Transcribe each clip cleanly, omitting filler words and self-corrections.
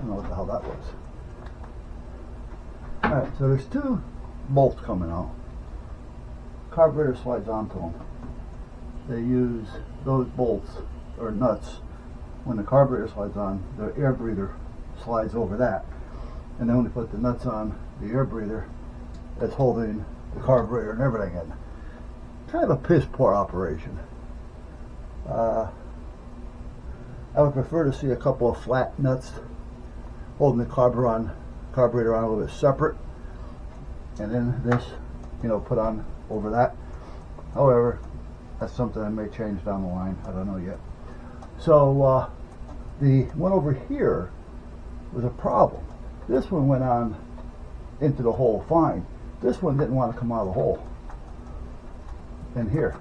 don't know what the hell that was. Alright, so there's two bolts coming out. Carburetor slides onto them. They use those bolts or nuts. When the carburetor slides on, the air breather slides over that. And then when they put the nuts on, the air breather that's holding the carburetor and everything in. Kind of a piss poor operation. I would prefer to see a couple of flat nuts holding the carburetor on a little bit separate, and then this, put on over that. However, that's something I may change down the line. I don't know yet. So the one over here was a problem. This one went on into the hole fine. This one didn't want to come out of the hole in here.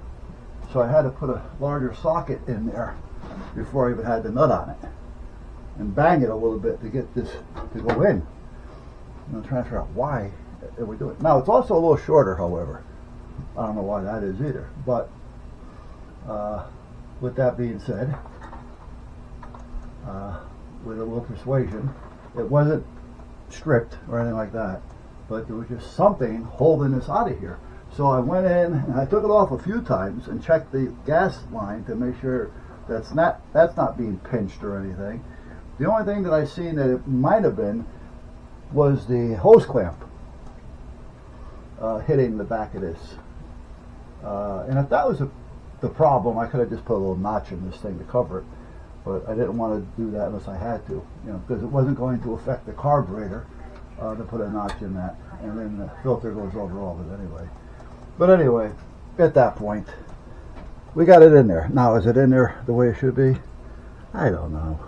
So I had to put a larger socket in there before I even had the nut on it, and bang it a little bit to get this to go in. I'm trying to figure out why we're doing it. Now it's also a little shorter, however. I don't know why that is either. But with that being said, with a little persuasion, it wasn't stripped or anything like that, but there was just something holding this out of here. So I went in and I took it off a few times and checked the gas line to make sure that's not being pinched or anything. The only thing that I seen that it might have been was the hose clamp hitting the back of this. And if that was the problem, I could have just put a little notch in this thing to cover it. But I didn't want to do that unless I had to, because it wasn't going to affect the carburetor to put a notch in that. And then the filter goes over all of it anyway. But anyway, at that point, we got it in there. Now, is it in there the way it should be? I don't know.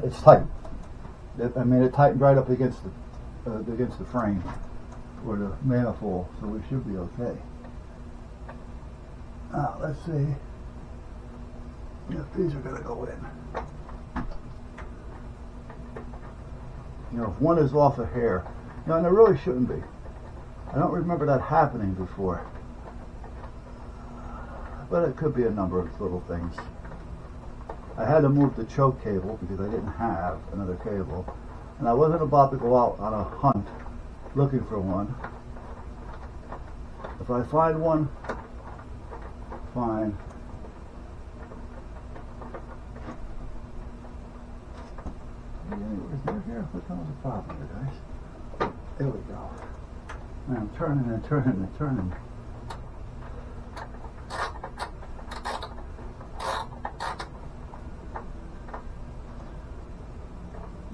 It's tight. It tightened right up against the frame or the manifold, so we should be okay. Now, let's see if these are going to go in. If one is off a hair, and it really shouldn't be. I don't remember that happening before, but it could be a number of little things. I had to move the choke cable because I didn't have another cable, and I wasn't about to go out on a hunt looking for one. If I find one, fine. What the hell's the problem here, guys? There we go. I'm turning and turning and turning.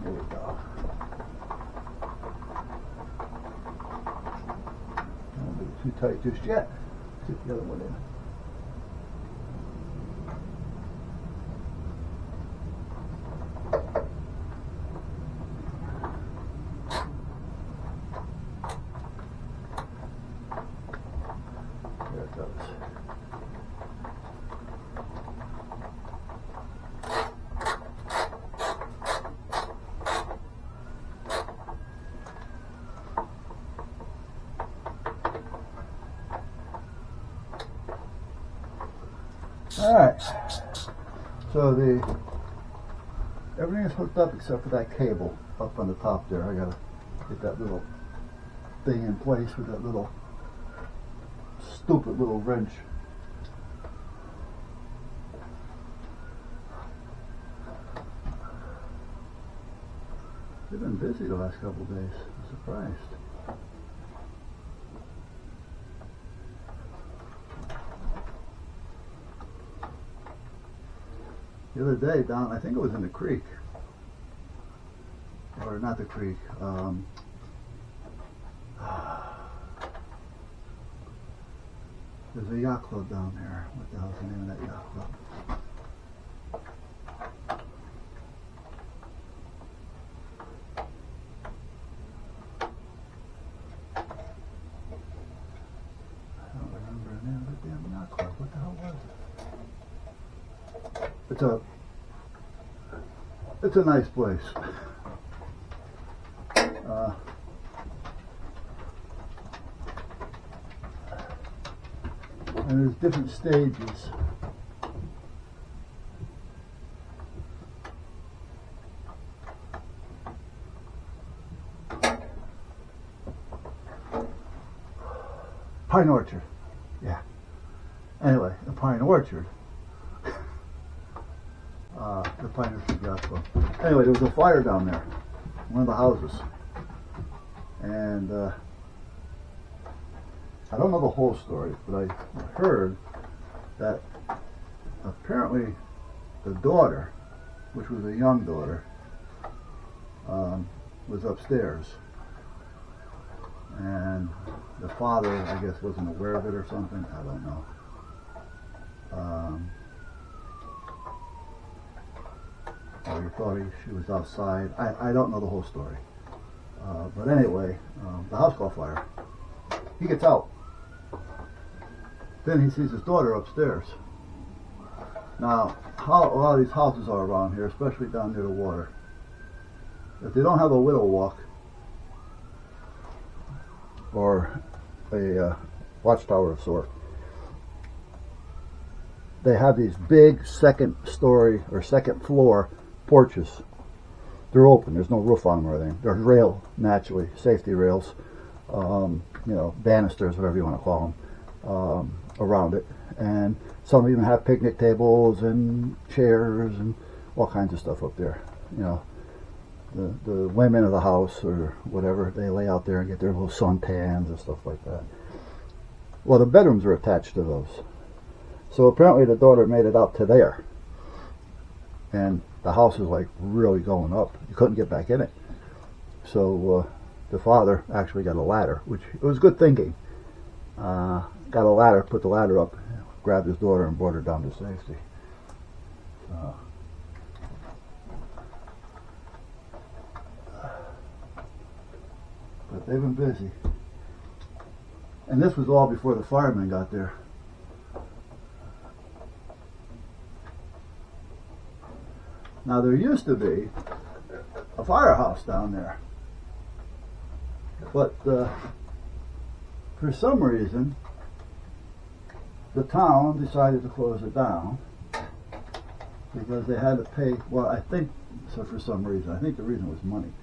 There we go. Don't be too tight just yet. Get the other one in. Alright, so everything is hooked up except for that cable up on the top there. I gotta get that little thing in place with that little stupid little wrench. They've been busy the last couple of days. I'm surprised. The other day down, I think it was in the creek, or not the creek, there's a yacht club down there. What the hell's the name of that yacht club? I don't remember the name of the damn yacht club. What the hell was it? It's a nice place. And there's different stages. Pine Orchard. Yeah. Anyway, the Pine Orchard. The Pine Orchard Gospel. Anyway, there was a fire down there, one of the houses, and I don't know the whole story, but I heard that apparently the daughter, which was a young daughter, was upstairs, and the father, I guess, wasn't aware of it or something. I don't know. Or he thought she was outside. I don't know the whole story. But anyway, the house caught fire. He gets out. Then he sees his daughter upstairs. Now, how a lot of these houses are around here, especially down near the water, if they don't have a widow walk or a watchtower of sort, they have these big second story or second floor porches. They're open. There's no roof on them or anything. There's rail, naturally, safety rails, banisters, whatever you want to call them, around it. And some even have picnic tables and chairs and all kinds of stuff up there. The women of the house or whatever, they lay out there and get their little suntans and stuff like that. Well, the bedrooms are attached to those. So apparently the daughter made it out to there. And the house is like really going up. You couldn't get back in it. So the father actually got a ladder, which it was good thinking. Got a ladder, put the ladder up, grabbed his daughter and brought her down to safety. But they've been busy. And this was all before the firemen got there. Now there used to be a firehouse down there, but for some reason the town decided to close it down because they had to pay, well, I think so, for some reason. I think the reason was money.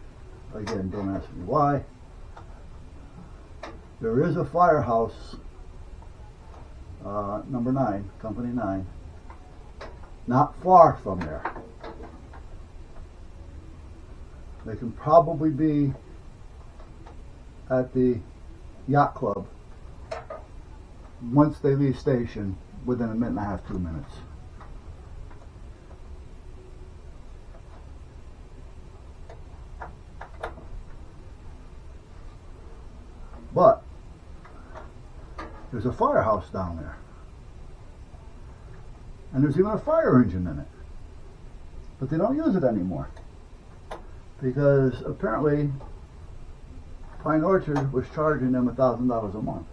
Again, don't ask me why. There is a firehouse, number 9, Company 9, not far from there. They can probably be at the yacht club once they leave station within a minute and a half, 2 minutes. But there's a firehouse down there. And there's even a fire engine in it. But they don't use it anymore. Because apparently Pine Orchard was charging them $1,000 a month.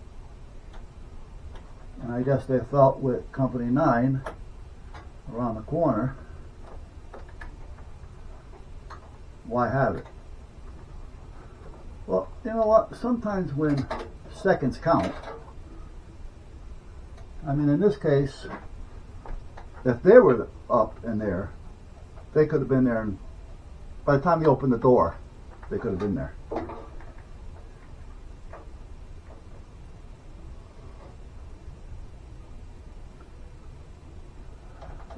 And I guess they felt with Company 9 around the corner, why have it? Well, you know what? Sometimes when seconds count, I mean, in this case, if they were up in there, they could have been there, and by the time you opened the door, they could have been there.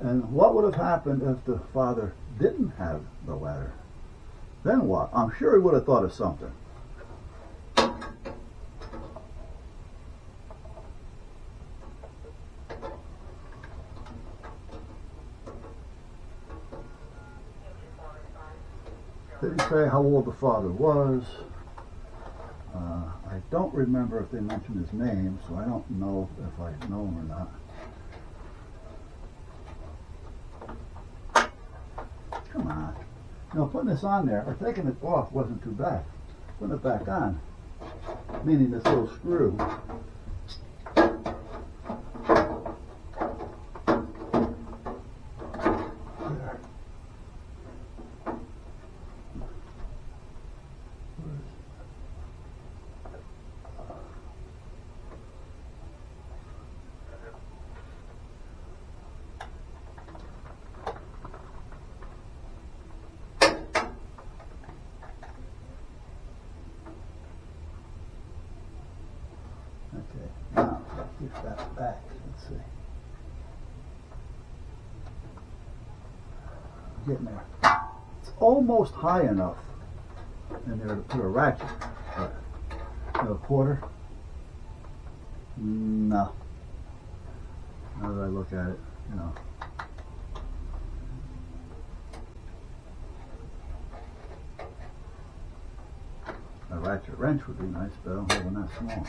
And what would have happened if the father didn't have the ladder? Then what? I'm sure he would have thought of something. Didn't say how old the father was. I don't remember if they mentioned his name, so I don't know if I know him or not. Come on. Putting this on there, or taking it off wasn't too bad. Putting it back on, meaning this little screw, that back. Let's see. Getting there. It's almost high enough in there to put a ratchet. But a quarter? No. Now that I look at it, you know. A ratchet wrench would be nice, but I don't have one that small.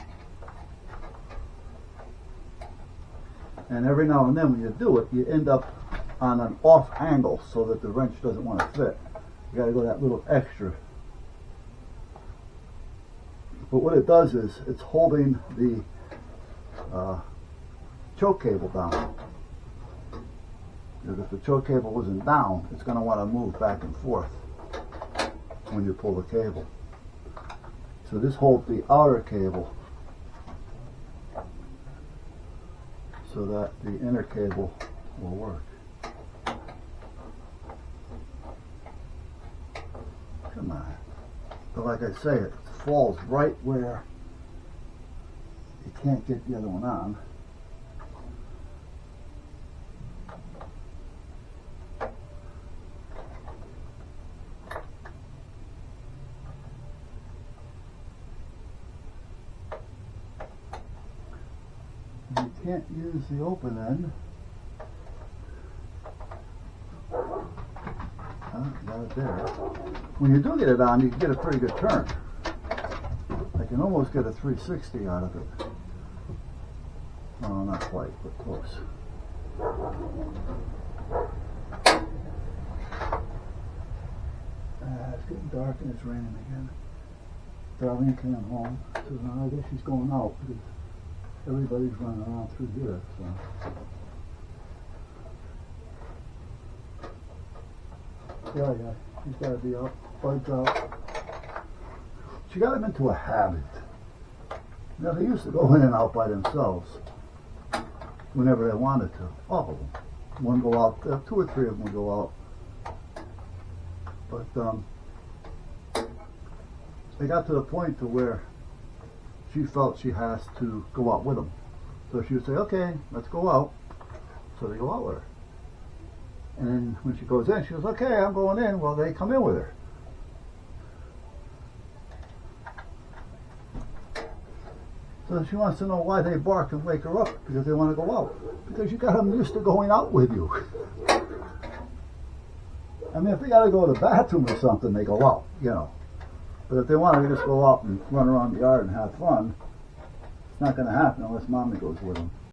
And every now and then when you do it, you end up on an off angle so that the wrench doesn't want to fit. You got to go that little extra. But what it does is it's holding the choke cable down. Because if the choke cable isn't down, it's going to want to move back and forth when you pull the cable. So this holds the outer cable so that the inner cable will work. Come on. But like I say, it falls right where you can't get the other one on. You can't use the open end. Got it there. When you do get it on, you can get a pretty good turn. I can almost get a 360 out of it. Oh, not quite, but close. It's getting dark and it's raining again. Darlene came home. So now I guess she's going out because everybody's running around through here. So. Yeah, she's got to be up, buds out. She got them into a habit. You know, they used to go in and out by themselves whenever they wanted to. All of them. One go out, 2 or 3 of them would go out. But they got to the point to where she felt she has to go out with them. So she would say, okay, let's go out. So they go out with her. And then when she goes in, she goes, okay, I'm going in. Well, they come in with her. So she wants to know why they bark and wake her up, because they want to go out. Because you got them used to going out with you. I mean, if they got to go to the bathroom or something, they go out, you know. But if they want to just go out and run around the yard and have fun, it's not going to happen unless mommy goes with them.